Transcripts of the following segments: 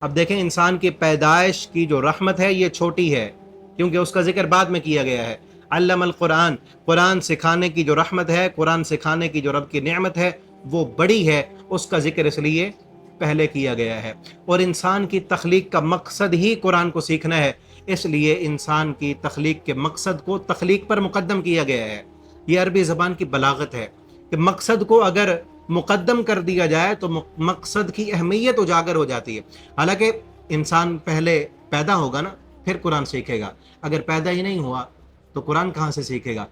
اب دیکھیں انسان کی پیدائش کی جو رحمت ہے یہ چھوٹی ہے، کیونکہ اس کا ذکر بعد میں کیا گیا ہے۔ علم القرآن، قرآن سکھانے کی جو رحمت ہے، قرآن سکھانے کی جو رب کی نعمت ہے وہ بڑی ہے، اس کا ذکر اس لیے پہلے کیا گیا ہے۔ اور انسان کی تخلیق کا مقصد ہی قرآن کو سیکھنا ہے، اس لیے انسان کی تخلیق کے مقصد کو تخلیق پر مقدم کیا گیا ہے۔ یہ عربی زبان کی بلاغت ہے کہ مقصد کو اگر مقدم کر دیا جائے تو مقصد کی اہمیت اجاگر ہو جاتی ہے۔ حالانکہ انسان پہلے پیدا ہوگا نا، پھر قرآن سیکھے گا۔ اگر پیدا ہی نہیں ہوا تو قرآن کہاں سے سیکھے گا؟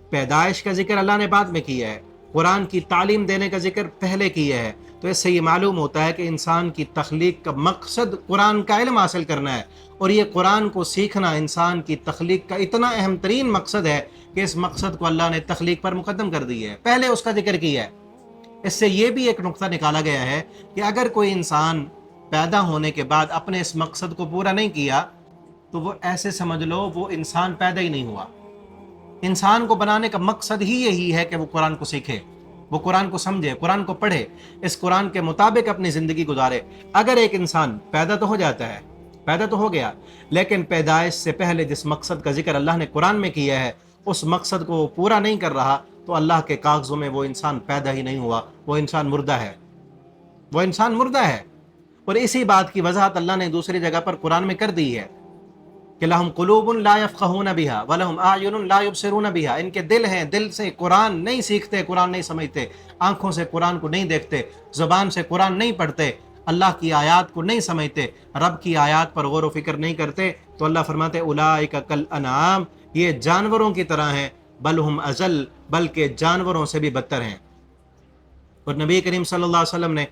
پیدائش کا ذکر اللہ نے بعد میں کیا ہے، قرآن کی تعلیم دینے کا ذکر پہلے کیا ہے۔ تو اس سے یہ معلوم ہوتا ہے کہ انسان کی تخلیق کا مقصد قرآن کا علم حاصل کرنا ہے، اور یہ قرآن کو سیکھنا انسان کی تخلیق کا اتنا اہم ترین مقصد ہے کہ اس مقصد کو اللہ نے تخلیق پر مقدم کر دی ہے، پہلے اس کا ذکر کیا ہے۔ اس سے یہ بھی ایک نقطہ نکالا گیا ہے کہ اگر کوئی انسان پیدا ہونے کے بعد اپنے اس مقصد کو پورا نہیں کیا تو وہ ایسے سمجھ لو وہ انسان پیدا ہی نہیں ہوا۔ انسان کو بنانے کا مقصد ہی یہی ہے کہ وہ قرآن کو سیکھے، وہ قرآن کو سمجھے، قرآن کو پڑھے، اس قرآن کے مطابق اپنی زندگی گزارے۔ اگر ایک انسان پیدا تو ہو جاتا ہے، پیدا تو ہو گیا، لیکن پیدائش سے پہلے جس مقصد کا ذکر اللہ نے قرآن میں کیا ہے اس مقصد کو وہ پورا نہیں کر رہا تو اللہ کے کاغذوں میں وہ انسان پیدا ہی نہیں ہوا، وہ انسان مردہ ہے، وہ انسان مردہ ہے۔ اور اسی بات کی وضاحت اللہ نے دوسری جگہ پر قرآن میں کر دی ہے کہ لہم قلوب لا یفقہون بہا ولہم اعین لا یبصرون بہا، ان کے دل ہیں، دل سے قرآن نہیں سیکھتے، قرآن نہیں سمجھتے، آنکھوں سے قرآن کو نہیں دیکھتے، زبان سے قرآن نہیں پڑھتے، اللہ کی آیات کو نہیں سمجھتے، رب کی آیات پر غور و فکر نہیں کرتے۔ تو اللہ فرماتے اولئک کالانعام، یہ جانوروں کی طرح ہیں، بل ہم اضل، بلکہ جانوروں سے بھی بدتر ہیں۔ اور نبی کریم صلی اللہ علیہ وسلم نے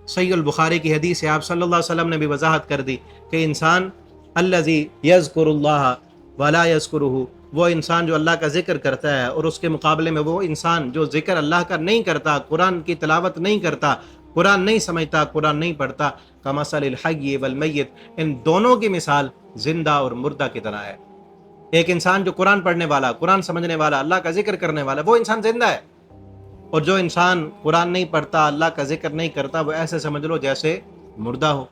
صحیح البخاری کی حدیث ہے، آپ صلی اللہ علیہ وسلم نے بھی وضاحت کر دی کہ انسان الذی یذکر اللہ ولا یذکرہ، وہ انسان جو اللہ کا ذکر کرتا ہے اور اس کے مقابلے میں وہ انسان جو ذکر اللہ کا نہیں کرتا، قرآن کی تلاوت نہیں کرتا، قرآن نہیں سمجھتا، قرآن نہیں پڑھتا، کمثل الحی والمیت، ان دونوں کی مثال زندہ اور مردہ کی طرح ہے۔ ایک انسان جو قرآن پڑھنے والا، قرآن سمجھنے والا، اللہ کا ذکر کرنے والا، وہ انسان زندہ ہے، اور جو انسان قرآن نہیں پڑھتا، اللہ کا ذکر نہیں کرتا، وہ ایسے سمجھ لو جیسے مردہ ہو۔